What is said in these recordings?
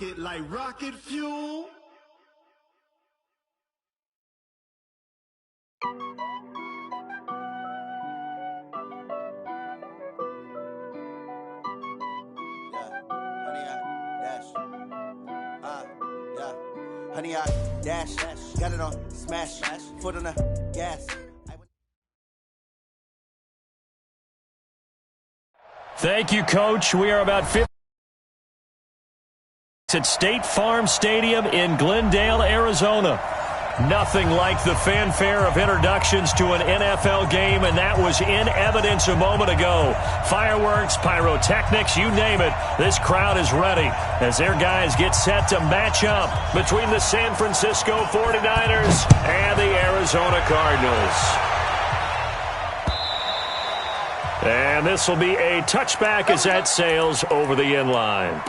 it like rocket fuel. Honey, I dash, got it on smash, foot on the gas. Thank you, Coach. We are about 50 at State Farm Stadium in Glendale, Arizona. Nothing like the fanfare of introductions to an NFL game, and that was in evidence a moment ago. Fireworks, pyrotechnics, you name it. This crowd is ready as their guys get set to match up between the San Francisco 49ers and the Arizona Cardinals. And this will be a touchback as that sails over the end line.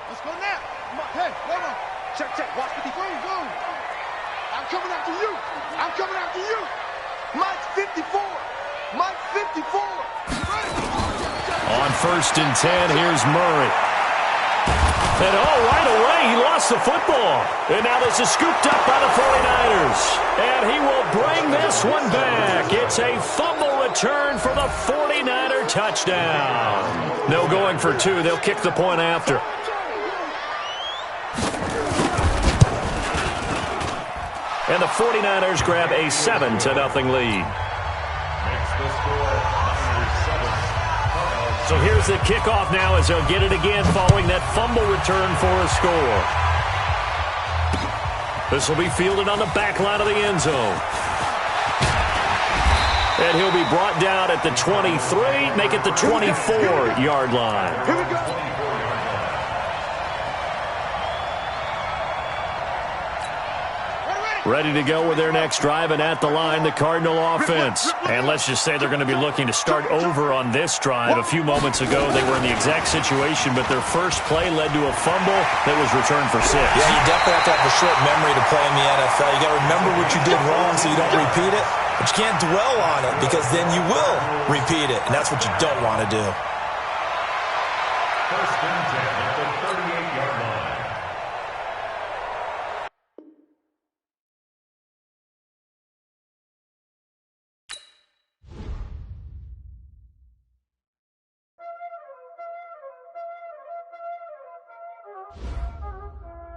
Let's go now. Hey, hold on. Check. Watch the defense. Go. I'm coming after you. Mike's 54. On 1st and 10, here's Murray. And right away, he lost the football. And now this is scooped up by the 49ers. And he will bring this one back. It's a fumble return for the 49er touchdown. No going for two. They'll kick the point after. And the 49ers grab a 7-0 lead. So here's the kickoff now as they'll get it again following that fumble return for a score. This will be fielded on the back line of the end zone. And he'll be brought down at the 23, make it the 24-yard line. Here we go. Ready to go with their next drive, and at the line, the Cardinal offense. And let's just say they're going to be looking to start over on this drive. A few moments ago, they were in the exact situation, but their first play led to a fumble that was returned for 6. Yeah, you definitely have to have a short memory to play in the NFL. You got to remember what you did wrong so you don't repeat it, but you can't dwell on it because then you will repeat it, and that's what you don't want to do. First and 10 at the 38-yard line.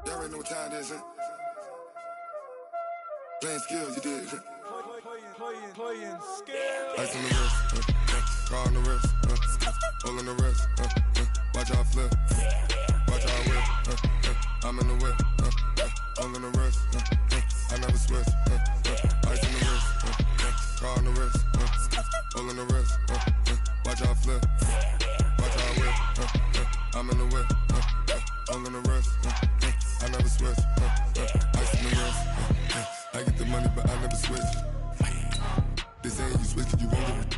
Y'all already know what time it is, huh? Playing skills, you did. Playing skills. Ice on the wrist, car on the wrist, hole in the wrist, watch out flip, watch out whip, I'm in the whip, hole in the wrist, I never switch, ice on the wrist, car on the wrist, hole in the wrist, watch out flip, watch out whip, I'm in the whip, hole in the wrist, I never switch, ice on the wrist, I get the money but I never switch. This ain't you switch, you won't get it.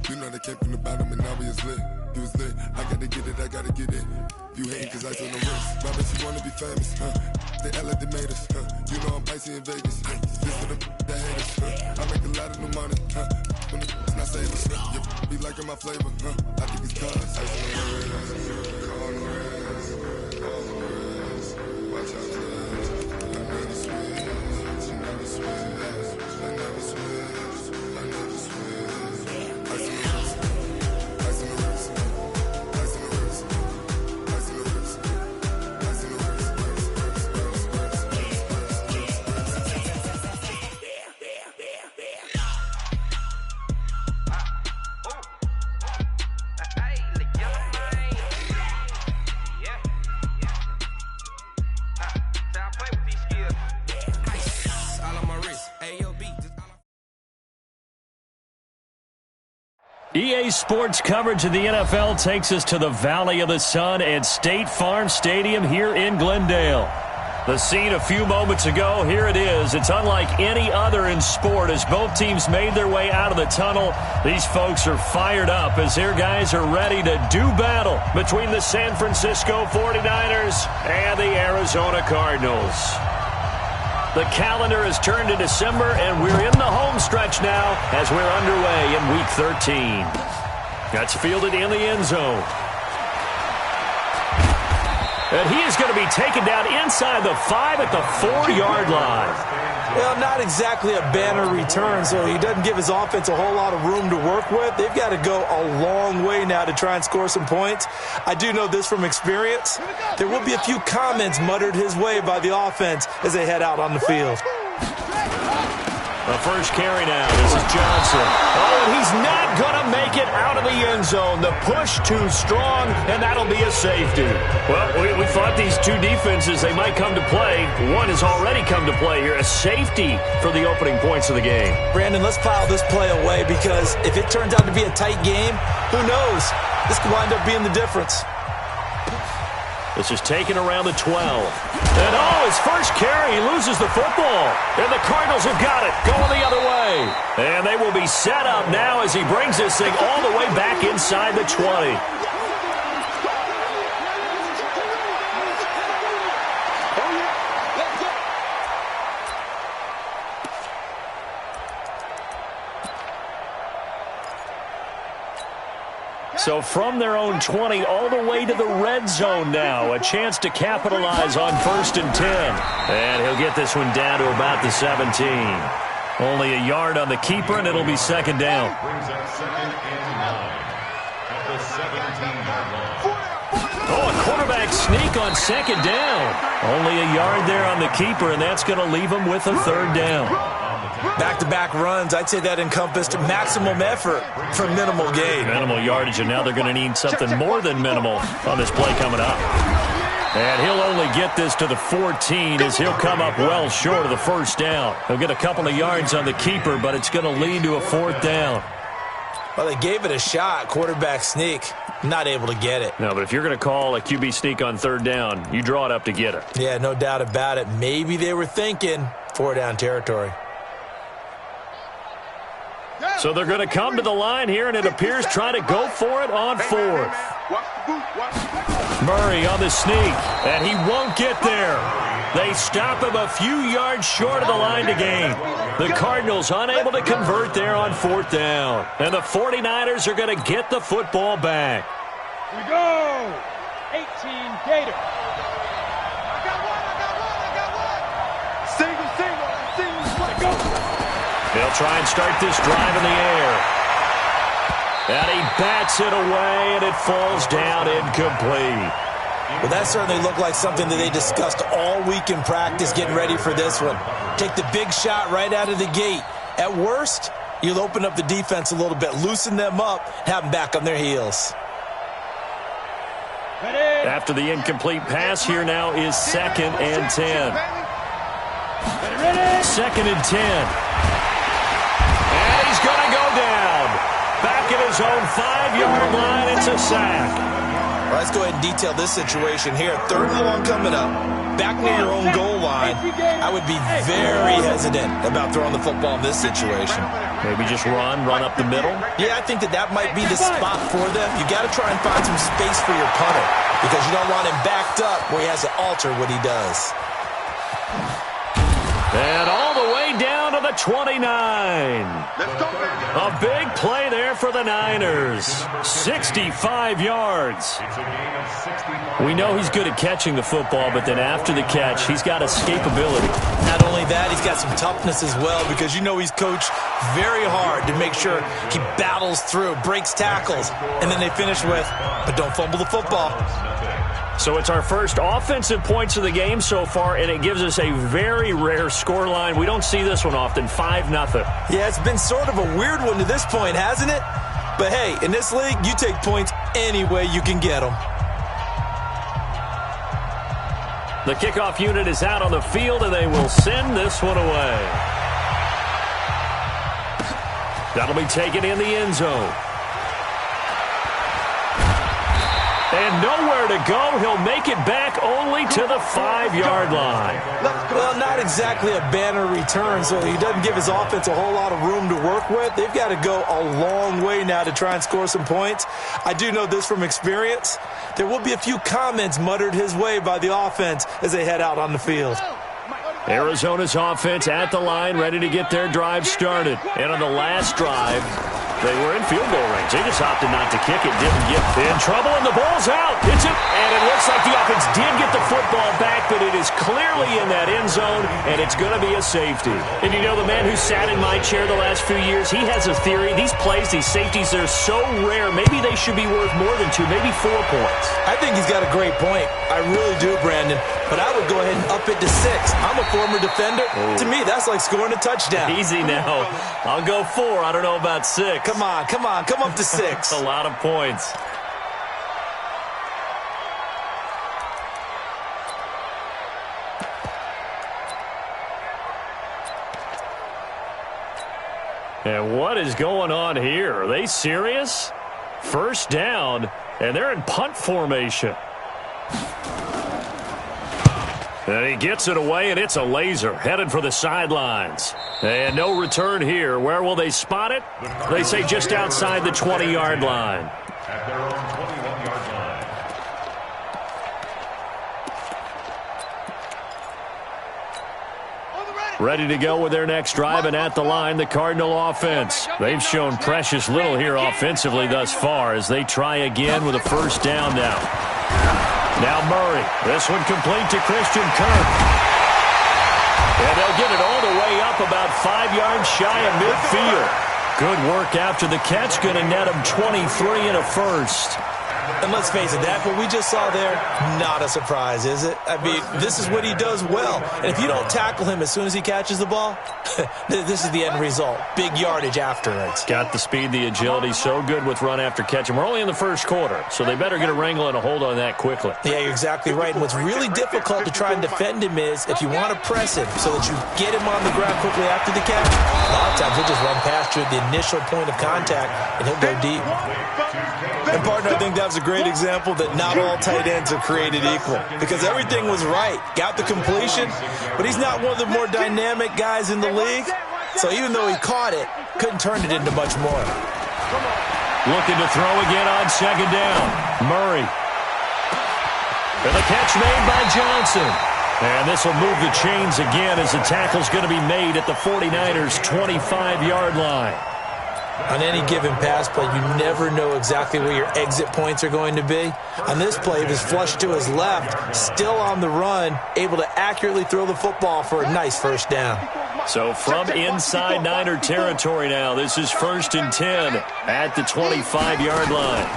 You know they came from the bottom and now we is lit. You was lit, I gotta get it, I gotta get it. You hating cause I on the wrist. My bitch, you wanna be famous, They act like they made us, You know I'm icy in Vegas, This for the that hate us, I make a lot of new money, When it's not savers, You be liking my flavor, I think it's cause ice on the wrist, on the wrist, on the wrist. Watch out, I never switch, I never switch. EA Sports coverage of the NFL takes us to the Valley of the Sun at State Farm Stadium here in Glendale. The scene a few moments ago, here it is. It's unlike any other in sport as both teams made their way out of the tunnel. These folks are fired up as their guys are ready to do battle between the San Francisco 49ers and the Arizona Cardinals. The calendar has turned to December, and we're in the home stretch now as we're underway in Week 13. That's fielded in the end zone. And he is going to be taken down inside the 5 at the 4-yard line. Well, not exactly a banner return, so he doesn't give his offense a whole lot of room to work with. They've got to go a long way now to try and score some points. I do know this from experience. There will be a few comments muttered his way by the offense as they head out on the field. The first carry now. This is Johnson. Oh, and he's not going to make it out of the end zone. The push too strong, and that'll be a safety. Well, we thought these two defenses, they might come to play. One has already come to play here. A safety for the opening points of the game. Brandon, let's file this play away because if it turns out to be a tight game, who knows? This could wind up being the difference. This is taken around the 12. And, oh, his first carry, he loses the football. And the Cardinals have got it, going the other way. And they will be set up now as he brings this thing all the way back inside the 20. So from their own 20 all the way to the red zone now. A chance to capitalize on 1st and 10. And he'll get this one down to about the 17. Only a yard on the keeper, and it'll be 2nd down. Brings up 2nd and 9 at the 17-yard line. Oh, a quarterback sneak on 2nd down. Only a yard there on the keeper, and that's going to leave him with a 3rd down. Back-to-back runs, I'd say that encompassed maximum effort for minimal gain. Minimal yardage, and now they're going to need something more than minimal on this play coming up. And he'll only get this to the 14 as he'll come up well short of the 1st down. He'll get a couple of yards on the keeper, but it's going to lead to a 4th down. Well, they gave it a shot, quarterback sneak. Not able to get it. No, but if you're going to call a QB sneak on 3rd down, you draw it up to get it. Yeah, no doubt about it. Maybe they were thinking 4-down territory. So they're going to come to the line here, and it appears trying to go for it on 4th. Murray on the sneak, and he won't get there. They stop him a few yards short of the line to gain. The Cardinals unable to convert there on 4th down. And the 49ers are going to get the football back. Here we go. 18 Gator. I got one. Single. Go. They'll try and start this drive in the air. And he bats it away, and it falls down incomplete. Well, that certainly looked like something that they discussed all week in practice getting ready for this one. Take the big shot right out of the gate. At worst, you'll open up the defense a little bit, loosen them up, have them back on their heels. After the incomplete pass, here now is 2nd and 10. 2nd and 10. And he's going to go down. Back at his own 5-yard line, it's a sack. Well, let's go ahead and detail this situation here. 3rd and long coming up. Back near your own goal line. I would be very hesitant about throwing the football in this situation. Maybe just run up the middle? Yeah, I think that might be the spot for them. You got to try and find some space for your punter because you don't want him backed up where he has to alter what he does. And all the way down to the 29. A big play there for the Niners. 65 yards. We know he's good at catching the football, but then after the catch, he's got escapability. Not only that, he's got some toughness as well because you know he's coached very hard to make sure he battles through, breaks tackles, and then they finish with, but don't fumble the football. So it's our first offensive points of the game so far, and it gives us a very rare scoreline. We don't see this one often, 5-0. Yeah, it's been sort of a weird one to this point, hasn't it? But hey, in this league, you take points any way you can get them. The kickoff unit is out on the field, and they will send this one away. That'll be taken in the end zone. And nowhere to go. He'll make it back only to the 5-yard line. Well, not exactly a banner return, so he doesn't give his offense a whole lot of room to work with. They've got to go a long way now to try and score some points. I do know this from experience. There will be a few comments muttered his way by the offense as they head out on the field. Arizona's offense at the line, ready to get their drive started. And on the last drive, they were in field goal range. They just opted not to kick it, didn't get in trouble, and the ball's out. It's it, and it looks like the offense did get the football back, but it is clearly in that end zone, and it's going to be a safety. And you know, the man who sat in my chair the last few years, he has a theory. These plays, these safeties, they're so rare. Maybe they should be worth more than 2, maybe 4 points. I think he's got a great point. I really do, Brandon. But I would go ahead and up it to 6. I'm a former defender. Oh. To me, that's like scoring a touchdown. Easy now. I'll go 4. I don't know about 6. Come on. Come up to 6. A lot of points. And what is going on here? Are they serious? First down, and they're in punt formation. And he gets it away, and it's a laser, headed for the sidelines. And no return here. Where will they spot it? They say just outside the 20-yard line. At their own 21-yard line. Ready to go with their next drive, and at the line, the Cardinal offense. They've shown precious little here offensively thus far as they try again with a first down now. Now Murray. This one complete to Christian Kirk. And they'll get it all the way up about 5 yards shy of midfield. Good work after the catch. Going to net him 23 and a first. And let's face it, that what we just saw there, not a surprise, is it? I mean, this is what he does well. And if you don't tackle him as soon as he catches the ball, this is the end result. Big yardage afterwards. Got the speed, the agility, so good with run after catch. And we're only in the first quarter, so they better get a wrangle and a hold on that quickly. Yeah, you're exactly right. And what's really difficult to try and defend him is if you want to press him so that you get him on the ground quickly after the catch, a lot of times he'll just run past you at the initial point of contact, and he'll go deep. And, partner, I think that was a great example that not all tight ends are created equal because everything was right. Got the completion, but he's not one of the more dynamic guys in the league. So even though he caught it, couldn't turn it into much more. Looking to throw again on second down. Murray. And the catch made by Johnson. And this will move the chains again as the tackle's going to be made at the 49ers' 25-yard line. On any given pass play, you never know exactly where your exit points are going to be. On this play, he was flushed to his left, still on the run, able to accurately throw the football for a nice first down. So from inside Niner territory now, this is 1st and 10 at the 25-yard line.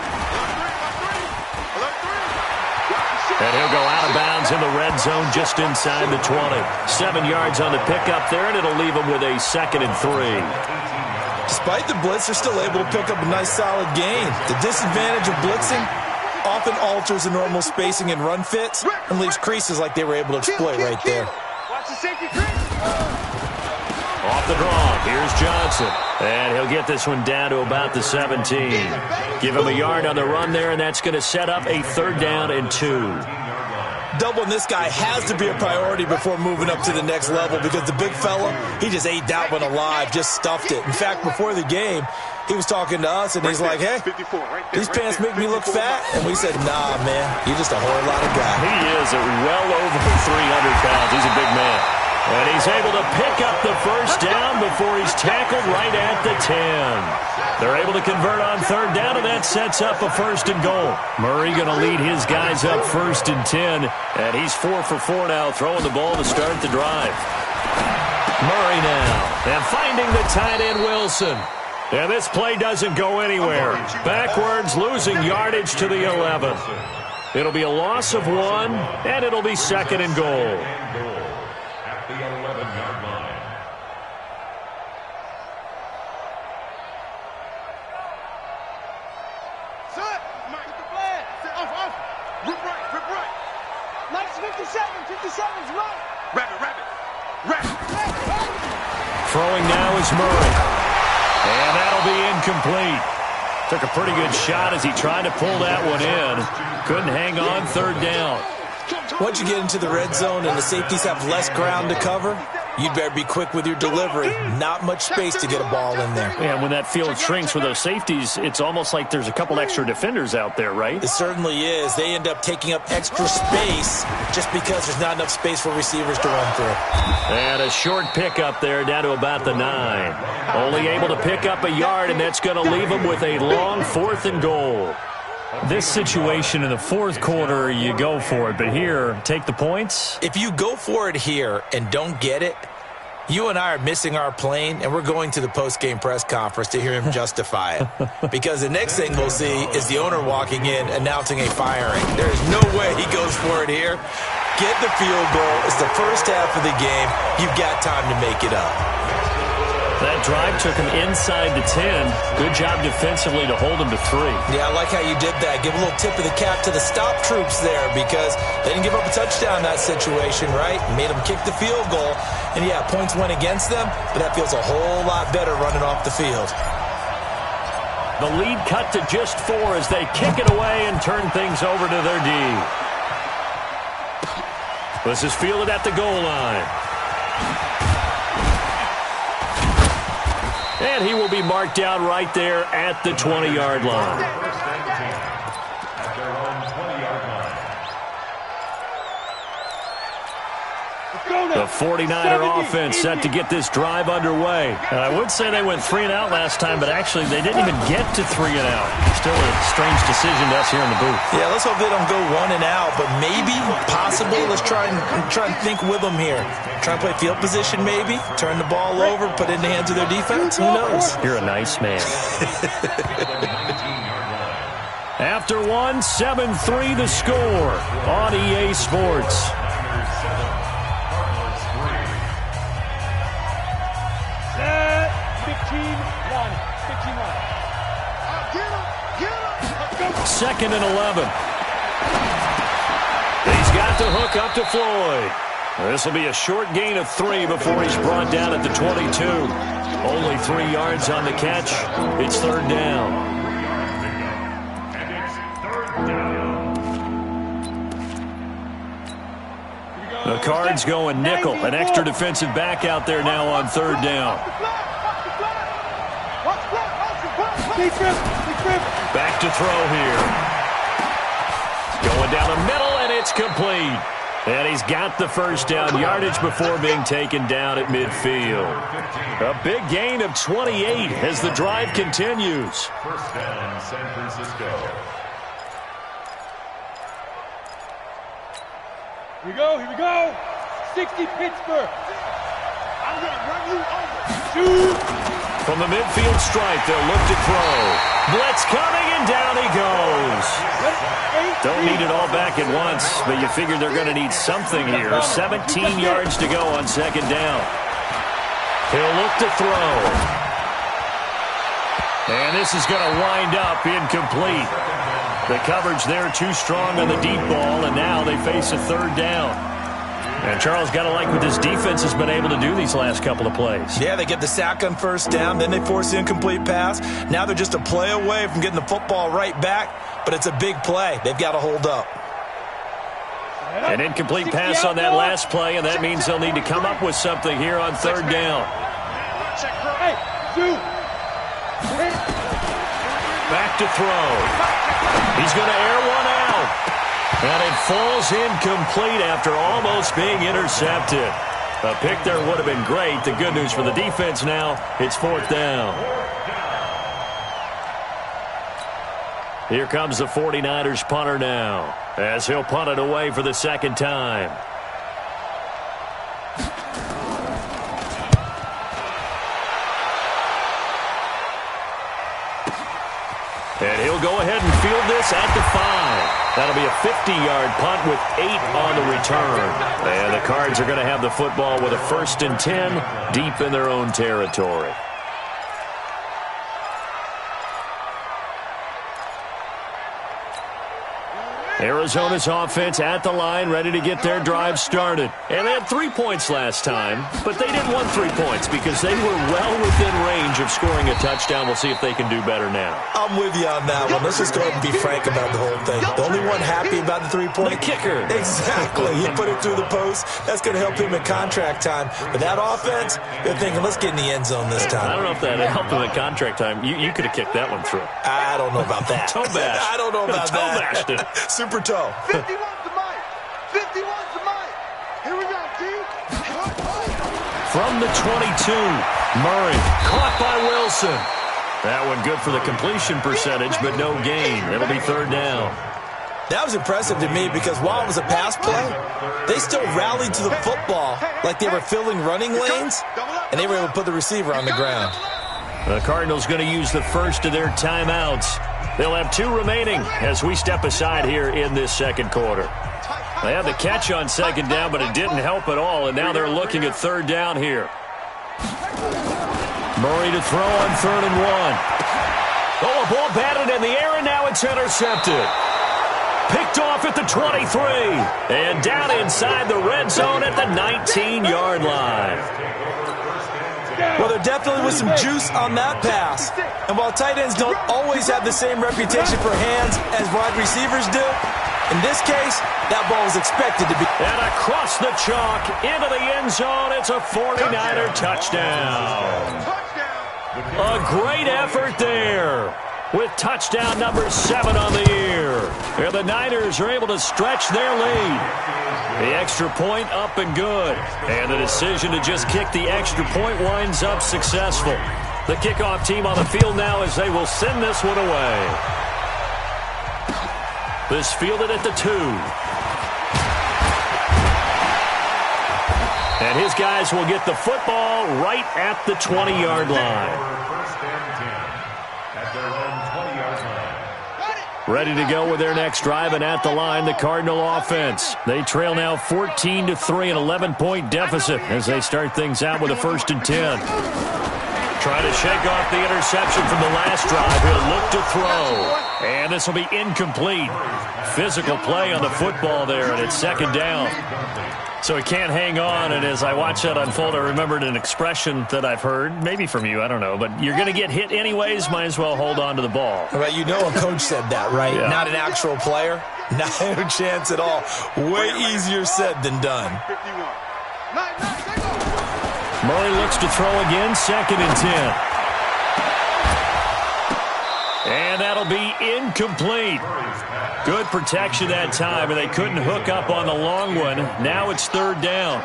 And he'll go out of bounds in the red zone just inside the 20. 7 yards on the pickup there, and it'll leave him with a 2nd and 3. Despite the blitz, they're still able to pick up a nice solid gain. The disadvantage of blitzing often alters the normal spacing and run fits and leaves creases like they were able to exploit right there. Watch the safety crease. Off the draw, here's Johnson. And he'll get this one down to about the 17. Give him a yard on the run there, and that's going to set up a 3rd down and 2. Doubling this guy has to be a priority before moving up to the next level because the big fella, he just ate that one alive, just stuffed it. In fact, before the game, he was talking to us, and he's like, hey, these pants make me look fat. And we said, nah, man, you're just a whole lot of guy. He is at well over 300 pounds. He's a big man. And he's able to pick up the first down before he's tackled right at the 10. They're able to convert on 3rd down, and that sets up a 1st and goal. Murray going to lead his guys up 1st and 10, and he's 4 for 4 now, throwing the ball to start the drive. Murray now, and finding the tight end Wilson. And this play doesn't go anywhere. Backwards, losing yardage to the 11. It'll be a loss of 1, and it'll be 2nd and goal. At the 11-yard line. Son, Mike, get the flag. Off. Rip right. Nice 57's right. Rabbit. Throwing now is Murray. And that'll be incomplete. Took a pretty good shot as he tried to pull that one in. Couldn't hang on 3rd down. Once you get into the red zone and the safeties have less ground to cover, you'd better be quick with your delivery. Not much space to get a ball in there. Yeah, when that field shrinks with those safeties, it's almost like there's a couple extra defenders out there, right? It certainly is. They end up taking up extra space just because there's not enough space for receivers to run through. And a short pickup there down to about the 9. Only able to pick up a yard, and that's going to leave them with a long 4th and goal. This situation in the 4th quarter, you go for it. But here, take the points. If you go for it here and don't get it, you and I are missing our plane, and we're going to the post-game press conference to hear him justify it. Because the next thing we'll see is the owner walking in announcing a firing. There is no way he goes for it here. Get the field goal. It's the first half of the game. You've got time to make it up. That drive took him inside the 10. Good job defensively to hold him to 3. Yeah, I like how you did that. Give a little tip of the cap to the stop troops there because they didn't give up a touchdown in that situation, right? Made them kick the field goal. And, yeah, points went against them, but that feels a whole lot better running off the field. The lead cut to just 4 as they kick it away and turn things over to their D. This is fielded at the goal line. And he will be marked down right there at the 20-yard line. At their own 20-yard line. The 49er offense set to get this drive underway. And I would say they went 3 and out last time, but actually they didn't even get to 3 and out. Still a strange decision to us here in the booth. Yeah, let's hope they don't go 1 and out, but maybe, possibly, let's try and think with them here. Try and play field position maybe, turn the ball over, put it in the hands of their defense. Who knows? You're a nice man. After 1, 7-3 the score on EA Sports. Second and 11. He's got the hook up to Floyd. This will be a short gain of 3 before he's brought down at the 22. Only 3 yards on the catch. It's 3rd down. And it's 3rd down. The Cards going nickel. An extra defensive back out there now on 3rd down. Back to throw here. Going down the middle, and it's complete. And he's got the first down yardage before being taken down at midfield. A big gain of 28 as the drive continues. 1st down, San Francisco. Here we go. 60 Pittsburgh. I'm going to run you over. Shoot. From the midfield stripe, they'll look to throw. Blitz coming, and down he goes. Don't need it all back at once, but you figure they're going to need something here. 17 yards to go on 2nd down. He'll look to throw. And this is going to wind up incomplete. The coverage there too strong on the deep ball, and now they face a 3rd down. And Charles, got to like what this defense has been able to do these last couple of plays. Yeah, they get the sack on 1st down, then they force the incomplete pass. Now they're just a play away from getting the football right back, but it's a big play. They've got to hold up. An incomplete pass on that last play, and that means they'll need to come up with something here on 3rd down. Back to throw. He's going to air one out. And it falls incomplete after almost being intercepted. A pick there would have been great. The good news for the defense now, it's 4th down. Here comes the 49ers punter now, as he'll punt it away for the 2nd time. And he'll go ahead and field this at the 5. That'll be a 50-yard punt with 8 on the return. And the Cards are going to have the football with a 1st and 10 deep in their own territory. Arizona's offense at the line, ready to get their drive started. And they had 3 points last time, but they didn't want 3 points because they were well within range of scoring a touchdown. We'll see if they can do better now. I'm with you on that one. Let's just go ahead and be frank about the whole thing. The only one happy about the three-point? The kicker. Exactly. He put it through the post. That's going to help him at contract time. But that offense, they're thinking, let's get in the end zone this time. I don't know if that helped him at contract time. You could have kicked that one through. I don't know about that. Toe bash. I don't know about toe bashed it. Super toe. 51's the mic. 51's the mic. Here we go, G. From the 22, Murray caught by Wilson. That one good for the completion percentage, but no gain. It'll be third down. That was impressive to me because while it was a pass play, they still rallied to the football like they were filling running lanes, and they were able to put the receiver on the ground. The Cardinals going to use the first of their timeouts. They'll have 2 remaining as we step aside here in this second quarter. They had the catch on second down, but it didn't help at all, and now they're looking at third down here. Murray to throw on 3rd and 1. Oh, a ball batted in the air, and now it's intercepted. Picked off at the 23. And down inside the red zone at the 19-yard line. Well, there definitely was some juice on that pass. And while tight ends don't always have the same reputation for hands as wide receivers do, in this case, that ball was expected to be. And across the chalk, into the end zone, it's a 49er touchdown. A great effort there, with touchdown number 7 on the year. And the Niners are able to stretch their lead. The extra point up and good. And the decision to just kick the extra point winds up successful. The kickoff team on the field now as they will send this one away. This fielded at the 2. And his guys will get the football right at the 20-yard line. First and 10 at their own 20-yard line. Ready to go with their next drive, and at the line, the Cardinal offense. They trail now 14-3, an 11-point deficit as they start things out with a 1st and 10. Trying to shake off the interception from the last drive. He'll look to throw. And this will be incomplete. Physical play on the football there, and it's 2nd down. So he can't hang on, and as I watch that unfold, I remembered an expression that I've heard, maybe from you, I don't know, but you're going to get hit anyways, might as well hold on to the ball. Right, you know a coach said that, right? Yeah. Not an actual player. No chance at all. Way easier said than done. Murray looks to throw again, 2nd and 10. And that'll be incomplete. Good protection that time, and they couldn't hook up on the long one. Now it's 3rd down.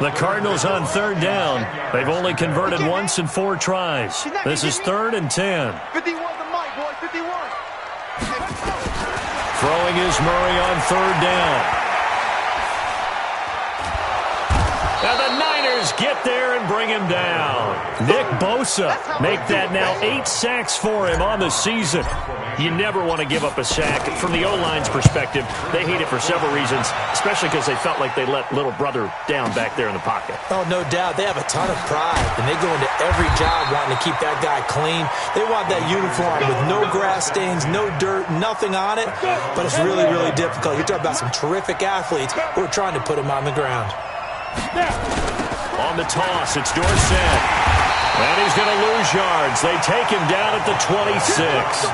The Cardinals on 3rd down. They've only converted once in 4 tries. This is 3rd and 10. 51 the mic, boy, 51. Throwing is Murray on 3rd down. And the Niners get there and bring him down. Nick Bosa make that now 8 sacks for him on the season. You never want to give up a sack. From the O-line's perspective, they hate it for several reasons, especially because they felt like they let little brother down back there in the pocket. Oh, no doubt. They have a ton of pride, and they go into every job wanting to keep that guy clean. They want that uniform with no grass stains, no dirt, nothing on it, but it's really, really difficult. You're talking about some terrific athletes who are trying to put him on the ground. On the toss, it's Dorsett. And he's going to lose yards. They take him down at the 26.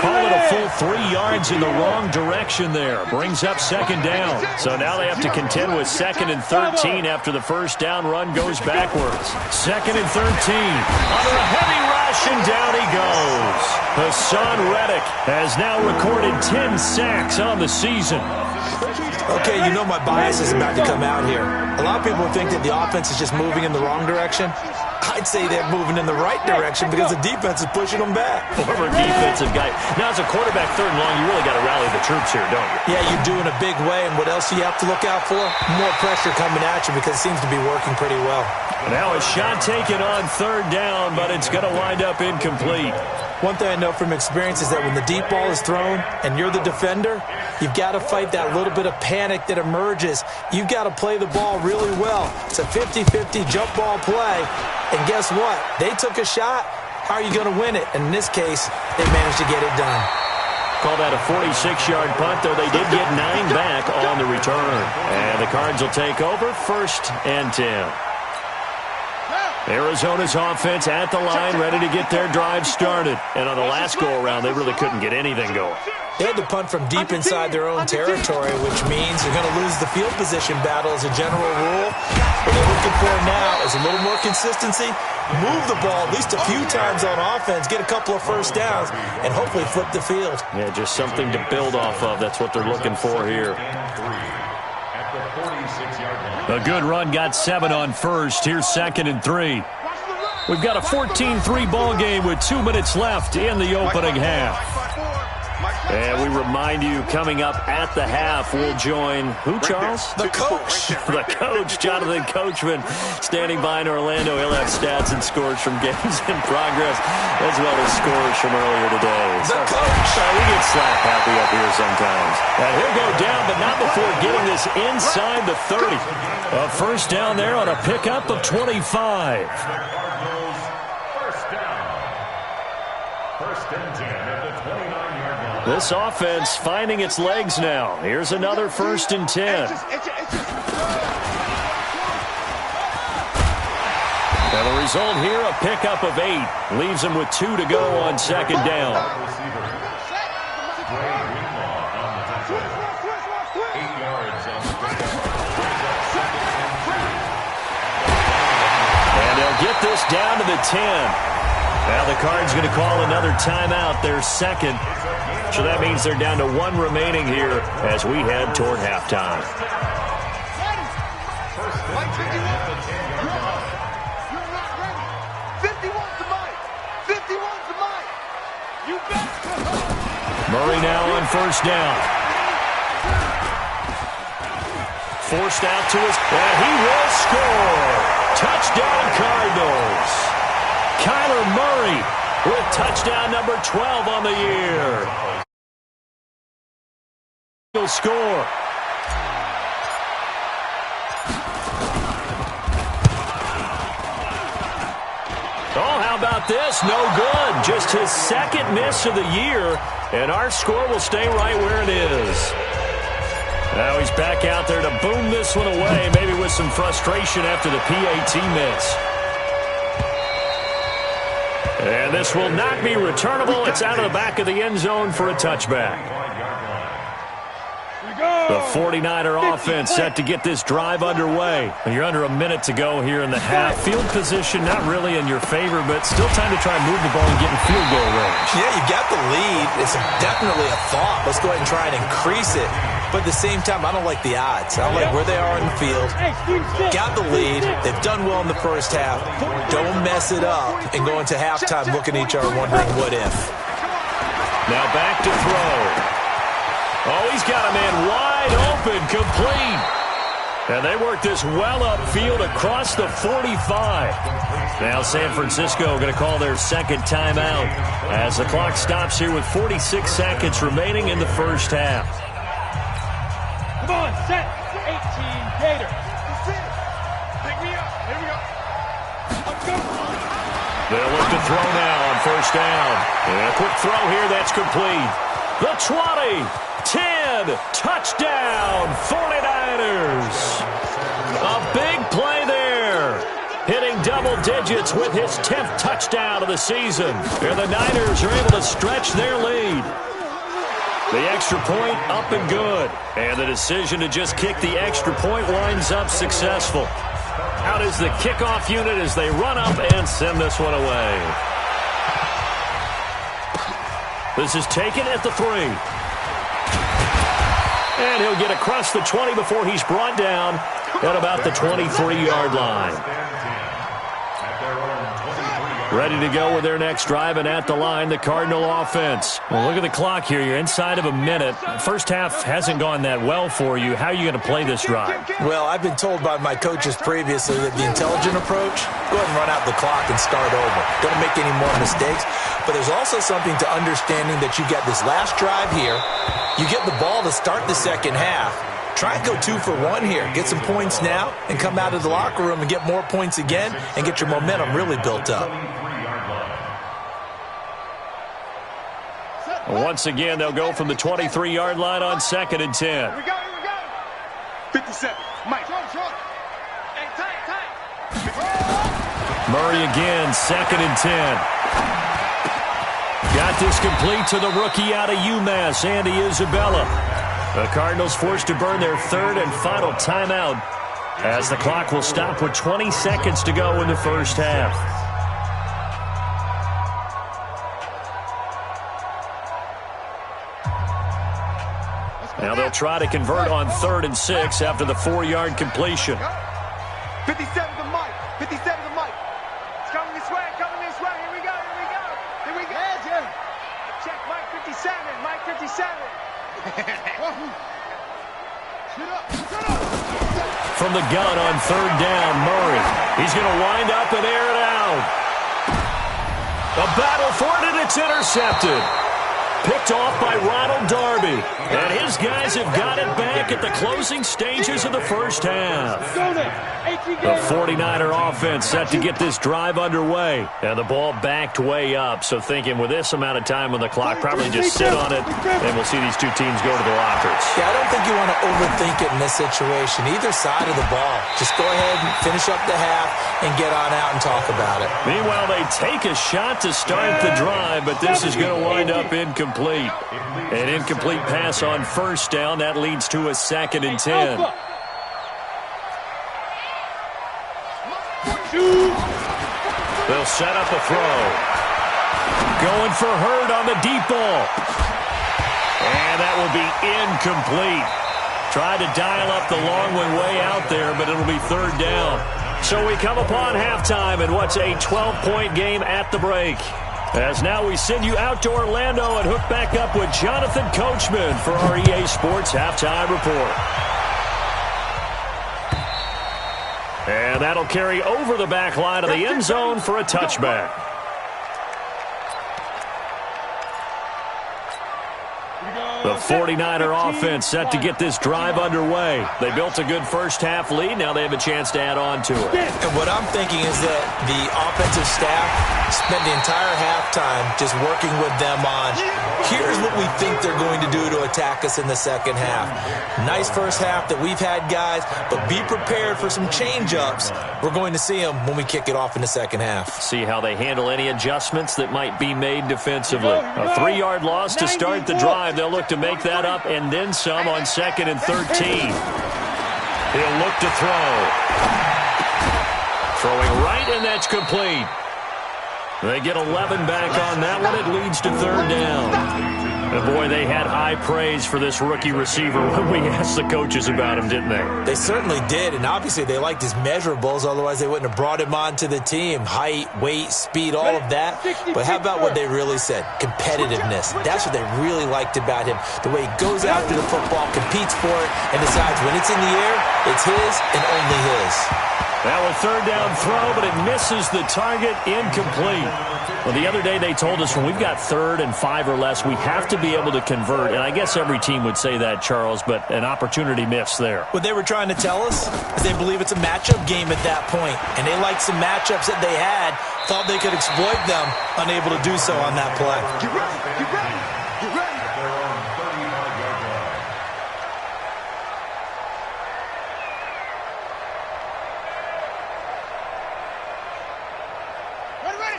Call it a full 3 yards in the wrong direction there. Brings up 2nd down. So now they have to contend with 2nd and 13 after the first down run goes backwards. 2nd and 13. Under a heavy rush, and down he goes. Hassan Reddick has now recorded 10 sacks on the season. Okay, you know my bias is about to come out here. A lot of people think that the offense is just moving in the wrong direction. I'd say they're moving in the right direction because the defense is pushing them back. Former defensive guy. Now, as a quarterback 3rd and long, you really got to rally the troops here, don't you? Yeah, you do in a big way, and what else do you have to look out for? More pressure coming at you because it seems to be working pretty well. Now a shot taken on 3rd down, but it's going to wind up incomplete. One thing I know from experience is that when the deep ball is thrown and you're the defender, you've got to fight that little bit of panic that emerges. You've got to play the ball really well. It's a 50-50 jump ball play. And guess what? They took a shot. How are you going to win it? And in this case, they managed to get it done. Call that a 46-yard punt, though they did get 9 back on the return. And the Cards will take over 1st and 10. Arizona's offense at the line, ready to get their drive started. And on the last go-around, they really couldn't get anything going. They had to punt from deep inside their own territory, which means they're going to lose the field position battle as a general rule. What they're looking for now is a little more consistency, move the ball at least a few times on offense, get a couple of first downs, and hopefully flip the field. Yeah, just something to build off of. That's what they're looking for here. A good run, got 7 on first. Here's 2nd and 3. We've got a 14-3 ball game with 2 minutes left in the opening half. And we remind you, coming up at the half, we'll join who, Charles? The coach. The coach, Jonathan Coachman, standing by in Orlando. He'll have stats and scores from games in progress, as well as scores from earlier today. The coach. We get slap happy up here sometimes. And he'll go down, but not before getting this inside the 30. A first down there on a pickup of 25. First and 10 at the 29-yard line. This offense finding its legs now. Here's another 1st and 10. And the result here, a pickup of 8. Leaves them with 2 to go on 2nd down. And they'll get this down to the 10. Now the Cards going to call another timeout, their 2nd. So that means they're down to 1 remaining here as we head toward halftime. Murray now on 1st down. Forced out to his, and he will score. Touchdown Cardinals. Kyler Murray with touchdown number 12 on the year. He'll score. Oh, how about this? No good. Just his 2nd miss of the year, and our score will stay right where it is. Now he's back out there to boom this one away, maybe with some frustration after the PAT miss. And this will not be returnable. It's out of the back of the end zone for a touchback. The 49er offense set to get this drive underway. You're under a minute to go here in the half. Field position not really in your favor, but still time to try and move the ball and get in field goal range. Yeah, you got the lead. It's definitely a thought. Let's go ahead and try and increase it. But at the same time, I don't like the odds. I don't like where they are in the field. Got the lead. They've done well in the first half. Don't mess it up and go into halftime looking at each other wondering what if. Now back to throw. Oh, he's got a man wide open, complete. And they work this well upfield across the 45. Now San Francisco going to call their 2nd timeout as the clock stops here with 46 seconds remaining in the first half. Come on, set. 18, Gator. Pick me up. Here we go. Let's go. They'll look to throw now on 1st down. And a quick throw here, that's complete. The 20, 10, touchdown, 49ers. A big play there. Hitting double digits with his 10th touchdown of the season. And the Niners are able to stretch their lead. The extra point up and good. And the decision to just kick the extra point winds up successful. Out is the kickoff unit as they run up and send this one away. This is taken at the 3. And he'll get across the 20 before he's brought down at about the 23-yard line. Ready to go with their next drive, and at the line, the Cardinal offense. Well, look at the clock here. You're inside of a minute. First half hasn't gone that well for you. How are you going to play this drive? Well, I've been told by my coaches previously that the intelligent approach, go ahead and run out the clock and start over. Don't make any more mistakes. But there's also something to understanding that you get this last drive here. You get the ball to start the second half. Try and go 2 for 1 here. Get some points now and come out of the locker room and get more points again and get your momentum really built up. Once again, they'll go from the 23-yard line on 2nd and 10. Here we go. 57. Mike. Hey, tight. Murray again, 2nd and 10. Got this complete to the rookie out of UMass, Andy Isabella. The Cardinals forced to burn their 3rd and final timeout as the clock will stop with 20 seconds to go in the first half. Now they'll try to convert on 3rd and 6 after the 4-yard completion. 57 to Mike. 57 to Mike. It's coming this way. Coming this way. Here we go. Here we go. Here we go. Check Mike 57. Mike 57. From the gun on 3rd down, Murray. He's going to wind up and air it out. A battle for it, and it's intercepted. Picked off by Ronald Darby. And his guys have got it back at the closing stages of the first half. The 49er offense set to get this drive underway. And the ball backed way up. So thinking with this amount of time on the clock, probably just sit on it, and we'll see these two teams go to the lockers. Yeah, I don't think you want to overthink it in this situation. Either side of the ball. Just go ahead and finish up the half and get on out and talk about it. Meanwhile, they take a shot to start the drive, but this is going to wind up incomplete. An incomplete pass on 1st down. That leads to a 2nd and 10. They'll set up a throw. Going for Hurd on the deep ball. And that will be incomplete. Tried to dial up the long one way out there, but it'll be 3rd down. So we come upon halftime in what's a 12-point game at the break. As now we send you out to Orlando and hook back up with Jonathan Coachman for our EA Sports Halftime Report. And that'll carry over the back line of the end zone for a touchback. The 49er offense set to get this drive underway. They built a good first half lead. Now they have a chance to add on to it. And what I'm thinking is that the offensive staff spent the entire halftime just working with them on, here's what we think they're going to do to attack us in the second half. Nice first half that we've had, guys, but be prepared for some change-ups. We're going to see them when we kick it off in the second half. See how they handle any adjustments that might be made defensively. A 3-yard loss to start the drive. They'll look to make that up and then some on 2nd and 13. He'll look to throw. Throwing right, and that's complete. They get 11 back on that one. It leads to 3rd down. And boy, they had high praise for this rookie receiver when we asked the coaches about him, didn't they? They certainly did, and obviously they liked his measurables, otherwise they wouldn't have brought him onto the team. Height, weight, speed, all of that. But how about what they really said? Competitiveness. That's what they really liked about him. The way he goes after the football, competes for it, and decides when it's in the air, it's his and only his. Now a 3rd down throw, but it misses the target, incomplete. Well, the other day they told us when we've got 3rd and 5 or less, we have to be able to convert. And I guess every team would say that, Charles, but an opportunity missed there. What they were trying to tell us is they believe it's a matchup game at that point. And they liked some matchups that they had, thought they could exploit them, unable to do so on that play. Get ready, get ready, get ready.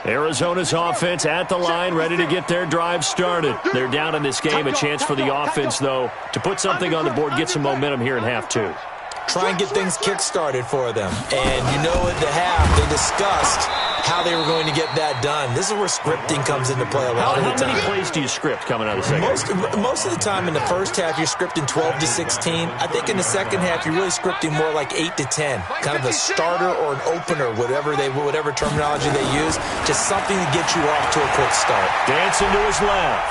Arizona's offense at the line, ready to get their drive started. They're down in this game. A chance for the offense, though, to put something on the board, get some momentum here in half 2. Try and get things kick-started for them. And you know at the half, they discussed how they were going to get that done. This is where scripting comes into play a lot of the time. How many plays do you script coming out of the second half? Most of the time in the first half, you're scripting 12 to 16. I think in the second half, you're really scripting more like 8 to 10. Kind of a starter or an opener, whatever terminology they use. Just something to get you off to a quick start. Dancing to his left.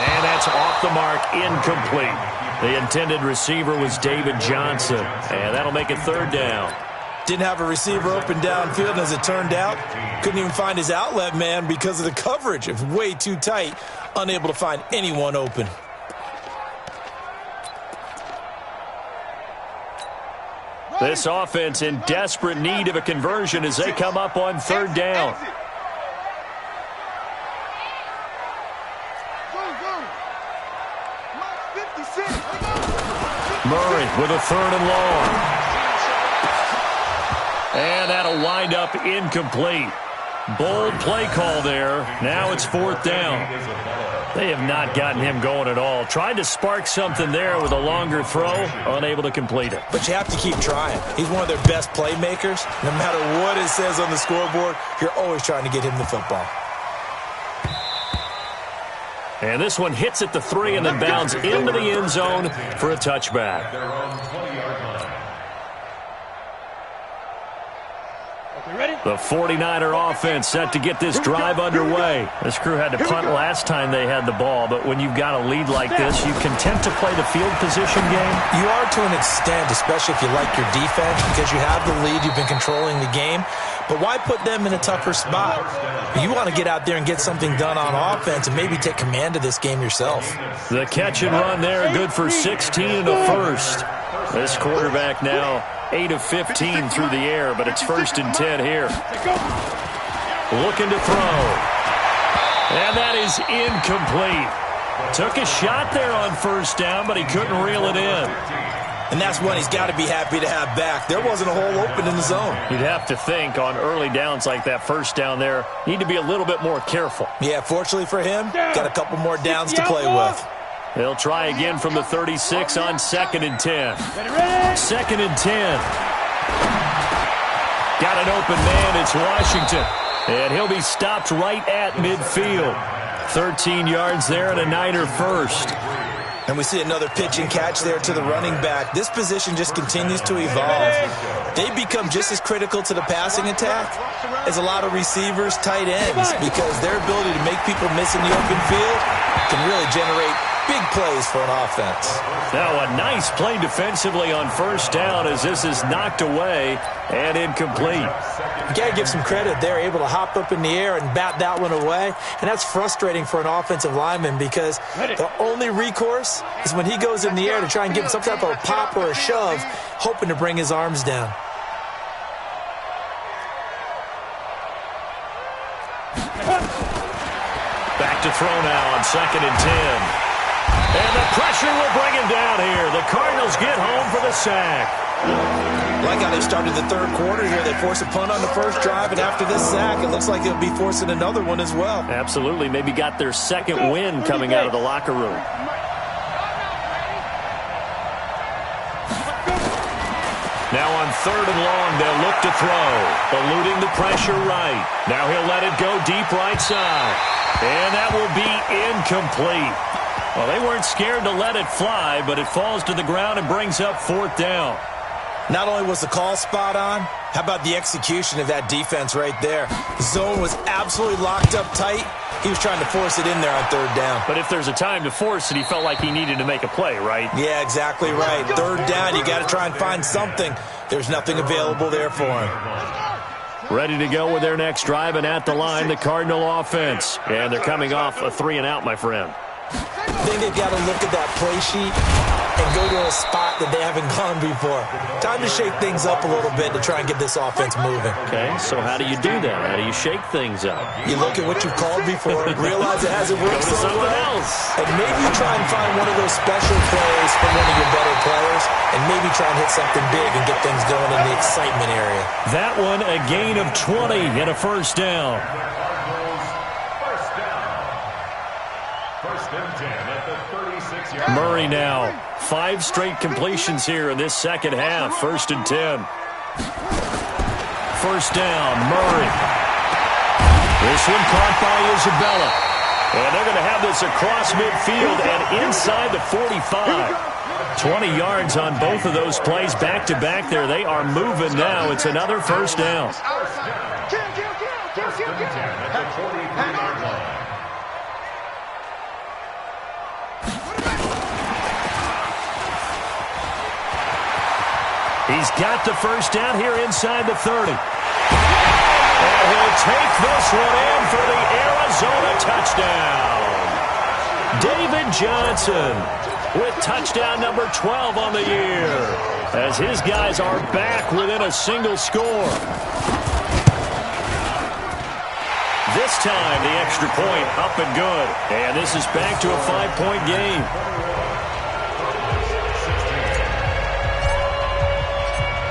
And that's off the mark, incomplete. The intended receiver was David Johnson. And that'll make it 3rd down. Didn't have a receiver open downfield, and as it turned out, couldn't even find his outlet man because of the coverage. It was way too tight, unable to find anyone open. This offense in desperate need of a conversion as they come up on 3rd down. Murray with a 3rd and long. And that'll wind up incomplete. Bold play call there. Now it's 4th down. They have not gotten him going at all. Tried to spark something there with a longer throw. Unable to complete it. But you have to keep trying. He's one of their best playmakers. No matter what it says on the scoreboard, you're always trying to get him the football. And this one hits at the 3 and then bounds into the end zone for a touchback. The 49er offense set to get this drive underway. This crew had to punt last time they had the ball, but when you've got a lead like this, you content to play the field position game? You are to an extent, especially if you like your defense, because you have the lead, you've been controlling the game. But why put them in a tougher spot? You want to get out there and get something done on offense and maybe take command of this game yourself. The catch and run there, good for 16 and a first. This quarterback now 8 of 15 through the air, but it's 1st and 10 here. Looking to throw. And that is incomplete. Took a shot there on 1st down, but he couldn't reel it in. And that's one he's got to be happy to have back. There wasn't a hole open in the zone. You'd have to think on early downs like that 1st down there, need to be a little bit more careful. Yeah, fortunately for him, got a couple more downs to play with. They'll try again from the 36 on 2nd and 10. 2nd and 10. Got an open man. It's Washington. And he'll be stopped right at midfield. 13 yards there and a Niner first. And we see another pitch and catch there to the running back. This position just continues to evolve. They become just as critical to the passing attack as a lot of receivers, tight ends, because their ability to make people miss in the open field can really generate big plays for an offense. Now a nice play defensively on 1st down as this is knocked away and incomplete. You got to give some credit. They're able to hop up in the air and bat that one away. And that's frustrating for an offensive lineman because the only recourse is when he goes in the air to try and give him some type of a pop or a shove, hoping to bring his arms down. Back to throw now on 2nd and 10. And the pressure will bring him down here. The Cardinals get home for the sack. Like how they started the 3rd quarter here. They force a punt on the 1st drive, and after this sack, it looks like they'll be forcing another one as well. Absolutely. Maybe got their 2nd win coming out of the locker room. Now on 3rd and long, they'll look to throw. Eluding the pressure right. Now he'll let it go deep right side. And that will be incomplete. Well, they weren't scared to let it fly, but it falls to the ground and brings up 4th down. Not only was the call spot on, how about the execution of that defense right there? The zone was absolutely locked up tight. He was trying to force it in there on 3rd down. But if there's a time to force it, he felt like he needed to make a play, right? Yeah, exactly right. 3rd down, you got to try and find something. There's nothing available there for him. Ready to go with their next drive, and at the line, the Cardinal offense. And they're coming off a 3-and-out, my friend. I think they've got to look at that play sheet and go to a spot that they haven't gone before. Time to shake things up a little bit to try and get this offense moving. Okay, so how do you do that? How do you shake things up? You look at what you've called before, realize it hasn't worked so well, and maybe you try and find one of those special plays from one of your better players, and maybe try and hit something big and get things going in the excitement area. That one, a gain of 20 and a 1st down. Murray now. 5 straight completions here in this 2nd half. 1st and 10. 1st down, Murray. This one caught by Isabella. And they're going to have this across midfield and inside the 45. 20 yards on both of those plays back-to-back there. They are moving now. It's another 1st down. First and 10 at the 43-yard line. He's got the 1st down here inside the 30. And he'll take this one in for the Arizona touchdown. David Johnson with touchdown number 12 on the year as his guys are back within a single score. This time the extra point up and good. And this is back to a 5-point game.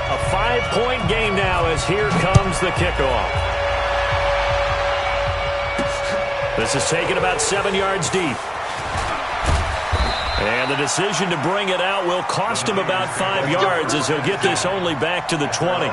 A 5-point game now as here comes the kickoff. This is taken about 7 yards deep. And the decision to bring it out will cost him about 5 yards as he'll get this only back to the 20.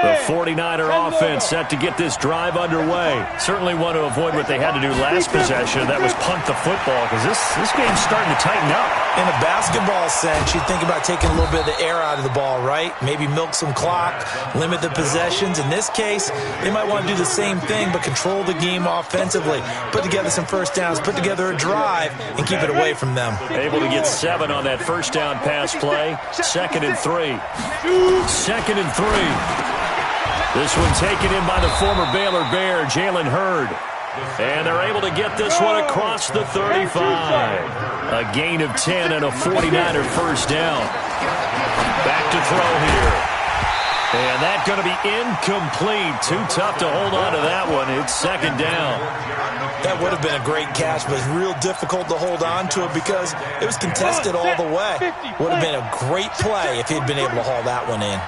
The 49er offense set to get this drive underway. Certainly want to avoid what they had to do last possession. That was punt the football because this game's starting to tighten up. In a basketball sense, you think about taking a little bit of the air out of the ball, right? Maybe milk some clock, limit the possessions. In this case, they might want to do the same thing but control the game offensively. Put together some first downs, put together a drive, and keep it away from them. Able to get 7 on that first down pass play. 2nd and 3. 2nd and 3. This one taken in by the former Baylor Bear, Jalen Hurd. And they're able to get this one across the 35. A gain of 10 and a 49er first down. Back to throw here. And that's going to be incomplete. Too tough to hold on to that one. It's 2nd down. That would have been a great catch, but it's real difficult to hold on to it because it was contested all the way. Would have been a great play if he'd been able to haul that one in.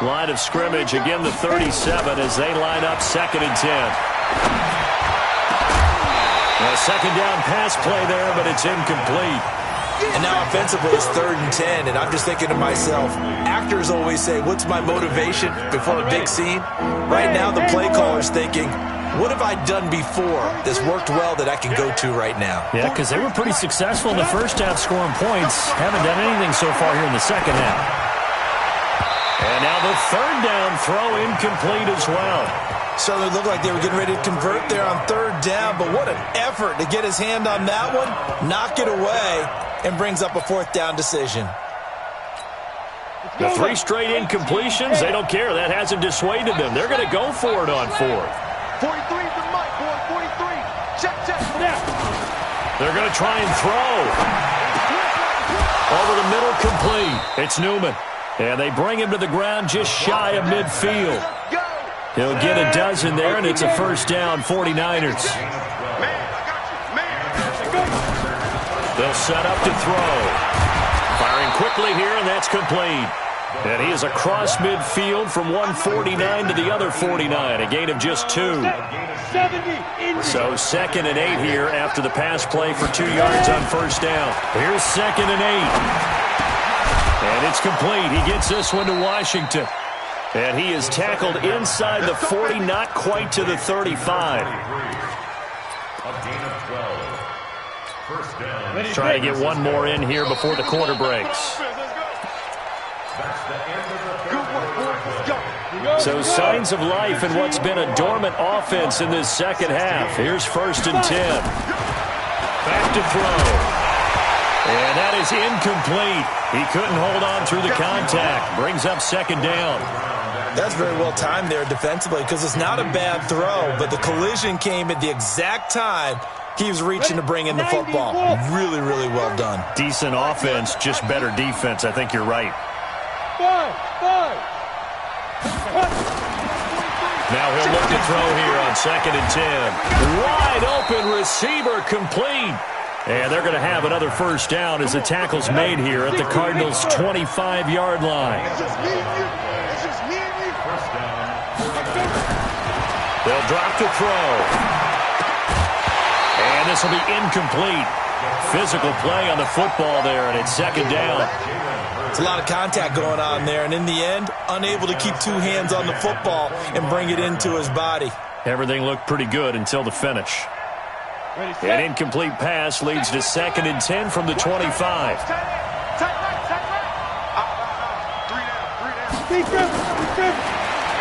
Line of scrimmage, again the 37 as they line up 2nd and 10. A 2nd down pass play there, but it's incomplete. And now offensively it's 3rd and 10, and I'm just thinking to myself, actors always say, what's my motivation before a big scene? Right now the play caller's thinking, what have I done before that's worked well that I can go to right now? Yeah, because they were pretty successful in the first half scoring points. Haven't done anything so far here in the second half. And now the 3rd down throw incomplete as well. So it looked like they were getting ready to convert there on 3rd down, but what an effort to get his hand on that one, knock it away, and brings up a 4th down decision. The 3 straight incompletions, they don't care. That hasn't dissuaded them. They're going to go for it on 4th. 43 to Mike, boy, 43. Check. They're going to try and throw. Over the middle, complete. It's Newman. And they bring him to the ground just shy of midfield. He'll get a dozen there, and it's a first down, 49ers. They'll set up to throw. Firing quickly here, and that's complete. And he is across midfield from 149 to the other 49, a gain of just 2. So 2nd and 8 here after the pass play for 2 yards on first down. Here's 2nd and 8. And it's complete. He gets this one to Washington. And he is tackled inside the 40, not quite to the 35. A gain of 12. First down. Trying to get one more in here before the quarter breaks. So signs of life in what's been a dormant offense in this second half. Here's 1st and 10. Back to throw. And that is incomplete. He couldn't hold on through the contact. Brings up 2nd down. That's very well timed there defensively because it's not a bad throw, but the collision came at the exact time he was reaching to bring in the football. Really, really well done. Decent offense, just better defense. I think you're right. Now he'll look to throw here on 2nd and 10. Wide open receiver, complete. And they're going to have another first down as the tackle's made here at the Cardinals' 25-yard line. They'll drop to throw. And this will be incomplete. Physical play on the football there, and it's 2nd down. It's a lot of contact going on there, and in the end, unable to keep 2 hands on the football and bring it into his body. Everything looked pretty good until the finish. An incomplete pass leads to 2nd and 10 from the 25.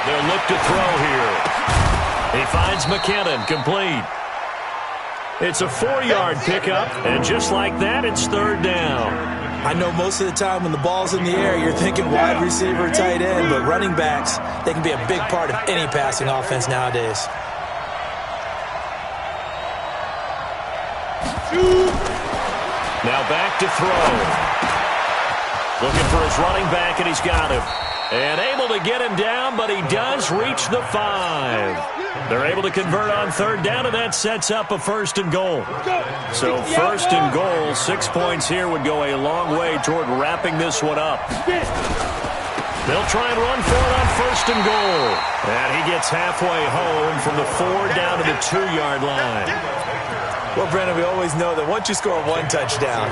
They'll look to throw here. He finds McKinnon, complete. It's a 4-yard pickup, and just like that, it's 3rd down. I know most of the time when the ball's in the air, you're thinking wide receiver, tight end, but running backs, they can be a big part of any passing offense nowadays. Now back to throw. Looking for his running back, and he's got him. And able to get him down, but he does reach the 5. They're able to convert on third down, and that sets up a 1st and goal. So 1st and goal, 6 points here would go a long way toward wrapping this one up. They'll try and run for it on 1st and goal. And he gets halfway home from the 4 down to the 2-yard line. Well, Brandon, we always know that once you score one touchdown,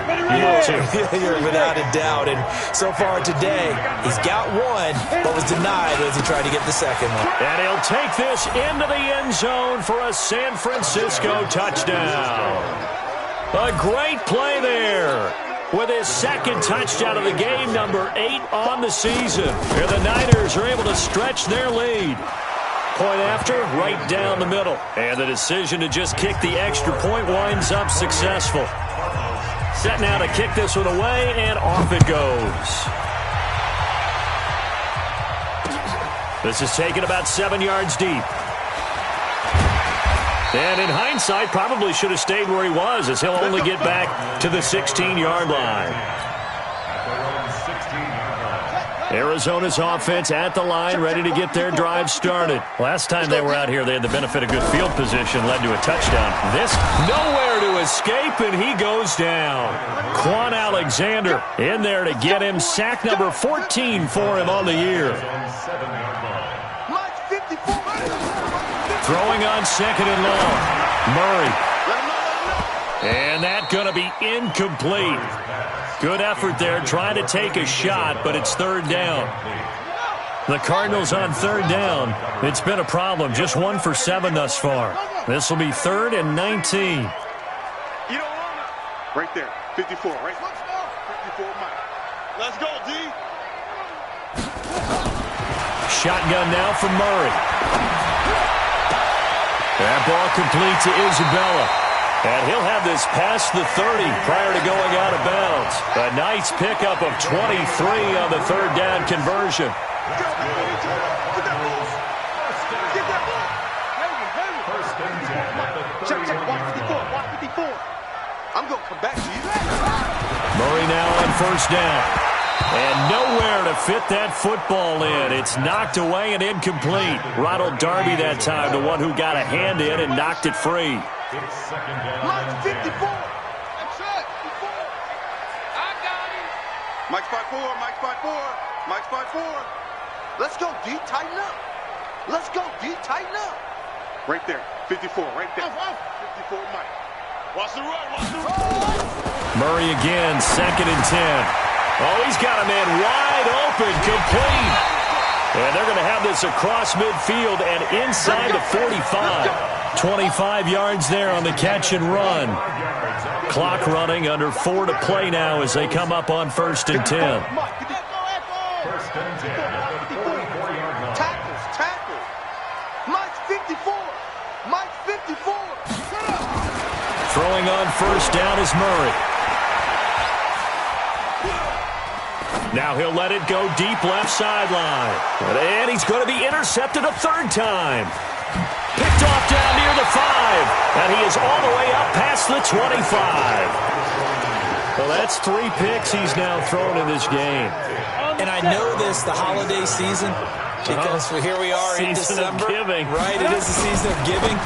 you're without a doubt. And so far today, he's got one, but was denied as he tried to get the second one. And he'll take this into the end zone for a San Francisco touchdown. A great play there. With his second touchdown of the game, number 8 on the season. Here the Niners are able to stretch their lead. Point after, right down the middle. And the decision to just kick the extra point winds up successful. Set now to kick this one away, and off it goes. This is taken about 7 yards deep. And in hindsight, probably should have stayed where he was, as he'll only get back to the 16-yard line. Arizona's offense at the line, ready to get their drive started. Last time they were out here, they had the benefit of good field position, led to a touchdown. This, nowhere to escape, and he goes down. Quan Alexander in there to get him. Sack number 14 for him on the year. Throwing on 2nd and long. Murray. And that's going to be incomplete. Good effort there, trying to take a shot, but it's 3rd down. The Cardinals on 3rd down. It's been a problem, just 1 for 7 thus far. This will be 3rd and 19. Right there, 54, right? 54, Mike. Let's go, D. Shotgun now from Murray. That ball complete to Isabella. And he'll have this past the 30 prior to going out of bounds. A nice pickup of 23 on the 3rd down conversion. Check, watch 54. I'm going to come back to you. Murray now on 1st down. And nowhere to fit that football in. It's knocked away and incomplete. Ronald Darby that time, the one who got a hand in and knocked it free. Mike's 54. That's it. 54. I got him. Mike's 5'4". Mike's 5'4". Let's go, D. Tighten up. Let's go, D. Tighten up. Right there. 54. Right there. 54, Mike. Watch the run. Murray again, 2nd and 10. Oh, he's got a man wide open, complete. And they're going to have this across midfield and inside the 45. 25 yards there on the catch and run. Clock running, under 4 to play now as they come up on 1st and 10. First and 10 at the 44-yard line. Tackle. Mike's 54. Mike's 54. Throwing on 1st down is Murray. Now he'll let it go deep left sideline. And he's going to be intercepted a 3rd time. Picked off down near the 5. And he is all the way up past the 25. Well, that's 3 picks he's now thrown in this game. And I know this, the holiday season, because here we are in December. Giving. Right, it is the season of giving.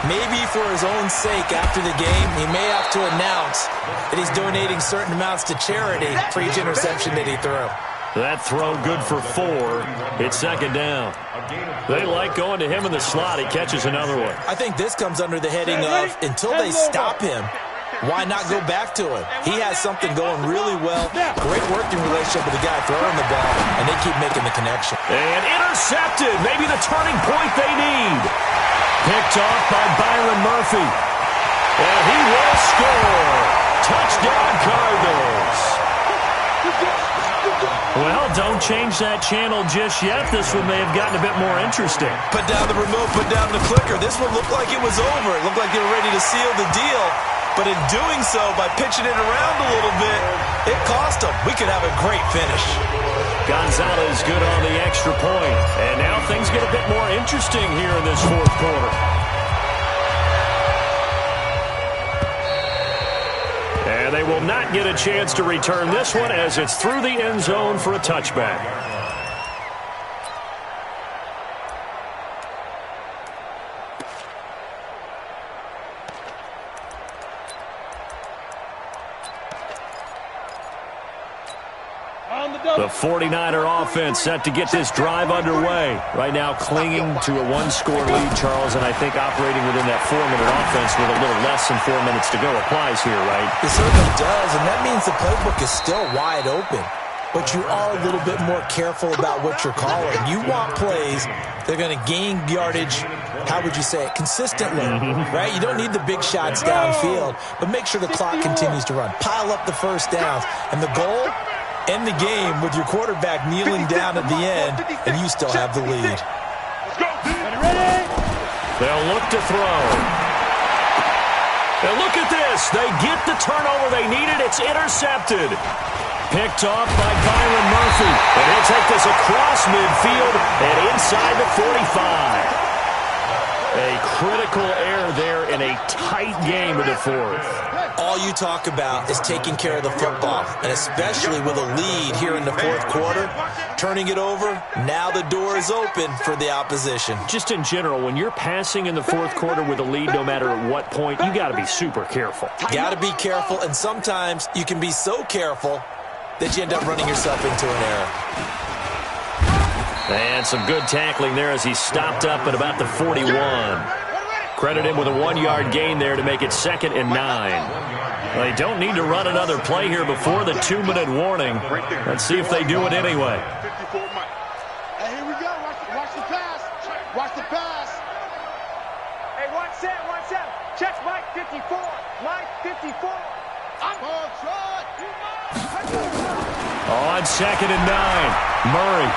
Maybe for his own sake after the game, he may have to announce that he's donating certain amounts to charity for each interception that he threw. That throw good for 4. It's 2nd down. They like going to him in the slot. He catches another one. I think this comes under the heading of, until they stop him, why not go back to him? He has something going really well. Great working relationship with the guy throwing the ball, and they keep making the connection. And intercepted. Maybe the turning point they need. Picked off by Byron Murphy. And he will score. Touchdown, Cardinals. Well, don't change that channel just yet. This one may have gotten a bit more interesting. Put down the remote, put down the clicker. This one looked like it was over. It looked like they were ready to seal the deal. But in doing so, by pitching it around a little bit, it cost them. We could have a great finish. Gonzalez good on the extra point. And now things get a bit more interesting here in this 4th quarter. And they will not get a chance to return this one as it's through the end zone for a touchback. The 49er offense set to get this drive underway. Right now clinging to a one-score lead, Charles, and I think operating within that 4-minute offense with a little less than 4 minutes to go applies here, right? It certainly does, and that means the playbook is still wide open. But you are a little bit more careful about what you're calling. You want plays that are going to gain yardage, how would you say it, consistently, right? You don't need the big shots downfield, but make sure the clock continues to run. Pile up the first downs. And the goal, end the game with your quarterback kneeling down at the end, and you still have the lead. They'll look to throw. And look at this. They get the turnover they needed. It's intercepted. Picked off by Byron Murphy. And he'll take this across midfield and inside the 45. A critical error there in a tight game in the fourth. All you talk about is taking care of the football, and especially with a lead here in the fourth quarter, turning it over, now the door is open for the opposition. Just in general, when you're passing in the fourth quarter with a lead, no matter at what point, you got to be super careful. Got to be careful, and sometimes you can be so careful that you end up running yourself into an error. And some good tackling there as he stopped up at about the 41. Credit him with a 1-yard gain there to make it 2nd and 9. Well, they don't need to run another play here before the 2-minute warning. Let's see if they do it anyway. Hey, here we go. Watch the pass. Watch the pass. Hey, one set. Check Mike 54. Mike 54. On 2nd and 9, Murray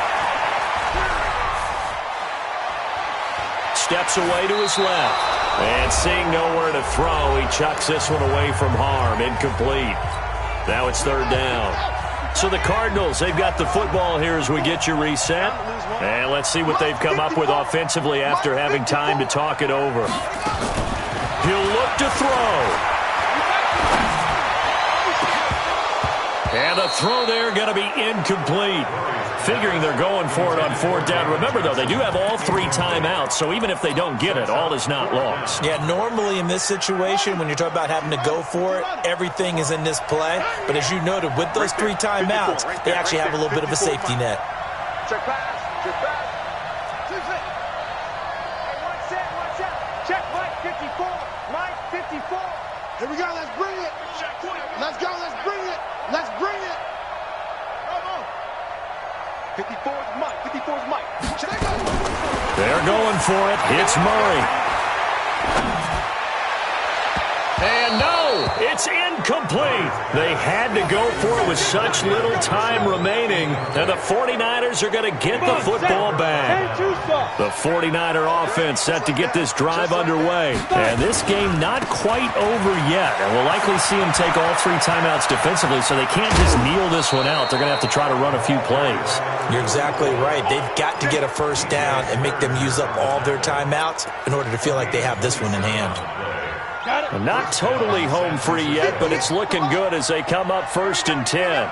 steps away to his left. And seeing nowhere to throw, he chucks this one away from harm. Incomplete. Now it's 3rd down. So the Cardinals, they've got the football here as we get you reset. And let's see what they've come up with offensively after having time to talk it over. He'll look to throw. And the throw there going to be incomplete. Figuring they're going for it on 4th down. Remember, though, they do have all 3 timeouts, so even if they don't get it, all is not lost. Yeah, normally in this situation, when you're talking about having to go for it, everything is in this play. But as you noted, with those 3 timeouts, they actually have a little bit of a safety net. Check pass. Hey, one set. Check Mike 54. Mike 54. Here we go. Let's bring it. Let's go. Let's bring it. Let's bring it. Come on. 54's Mike. 54's Mike. They're going for it. It's Murray. And no, it's incomplete. They had to go for it with such little time remaining, and the 49ers are going to get the football back. The 49er offense set to get this drive underway, and this game not quite over yet. And we'll likely see them take all 3 timeouts defensively, so they can't just kneel this one out. They're going to have to try to run a few plays. You're exactly right. They've got to get a 1st down and make them use up all their timeouts in order to feel like they have this one in hand. Not totally home free yet, but it's looking good as they come up 1st and 10.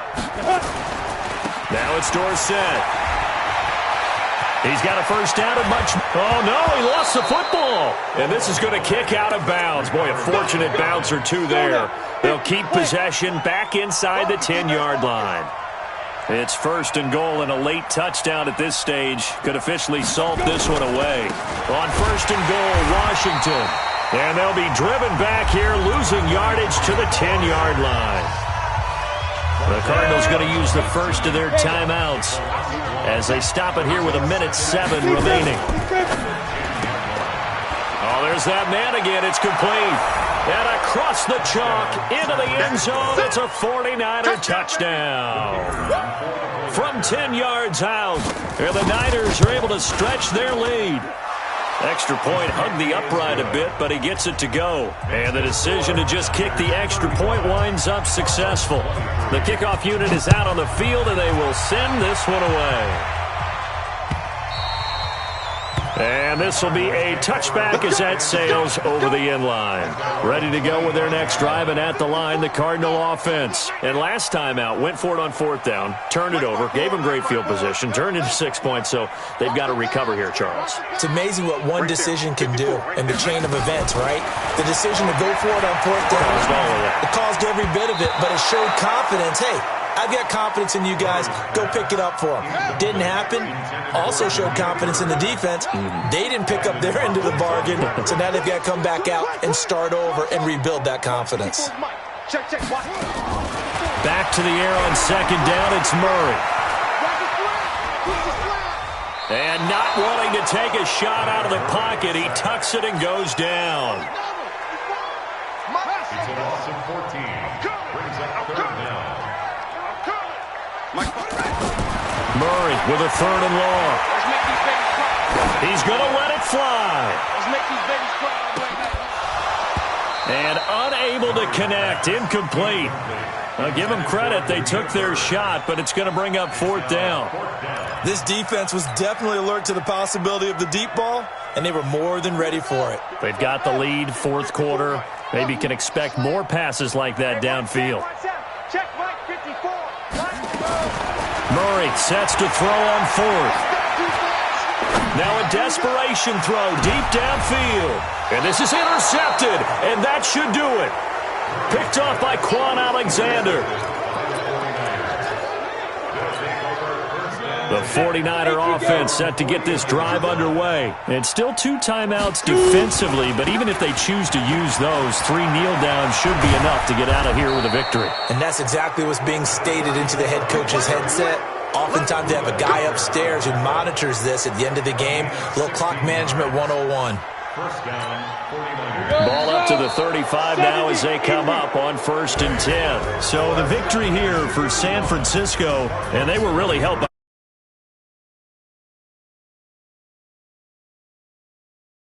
Now it's Dorsett. He's got a 1st down and much. Oh, no, he lost the football. And this is going to kick out of bounds. Boy, a fortunate bounce or 2 there. They'll keep possession back inside the 10-yard line. It's 1st and goal, and a late touchdown at this stage could officially salt this one away. On 1st and goal, Washington. And they'll be driven back here, losing yardage to the 10-yard line. The Cardinals going to use the first of their timeouts as they stop it here with 1:07 remaining. Oh, there's that man again. It's complete. And across the chalk into the end zone. It's a 49er touchdown. From 10 yards out, and the Niners are able to stretch their lead. Extra point hugged the upright a bit, but he gets it to go. And the decision to just kick the extra point winds up successful. The kickoff unit is out on the field, and they will send this one away. And this will be a touchback as that sails over the end line. Ready to go with their next drive, and at the line, the Cardinal offense. And last time out, went for it on 4th down, turned it over, gave them great field position, turned into 6 points, so they've got to recover here, Charles. It's amazing what one decision can do in the chain of events, right? The decision to go for it on 4th down. It caused every bit of it, but it showed confidence. Hey, I've got confidence in you guys. Go pick it up for them. Didn't happen. Also showed confidence in the defense. They didn't pick up their end of the bargain, so now they've got to come back out and start over and rebuild that confidence. Back to the air on second down, it's Murray. And not wanting to take a shot out of the pocket, he tucks it and goes down. It's a loss of 14. Brings up third down. Murray with a third and long. He's going to let it fly. And unable to connect, incomplete. I'll give them credit. They took their shot, but it's going to bring up fourth down. This defense was definitely alert to the possibility of the deep ball, and they were more than ready for it. They've got the lead, fourth quarter. Maybe can expect more passes like that downfield. Murray sets to throw on fourth. Now a desperation throw deep downfield. And this is intercepted, and that should do it. Picked off by Quan Alexander. The 49er offense set to get this drive underway. And still 2 timeouts defensively, but even if they choose to use those, 3 kneel downs should be enough to get out of here with a victory. And that's exactly what's being stated into the head coach's headset. Oftentimes they have a guy upstairs who monitors this at the end of the game. A little clock management 101. First down, 49ers. Ball up to the 35 now as they come up on 1st and 10. So the victory here for San Francisco, and they were really helped by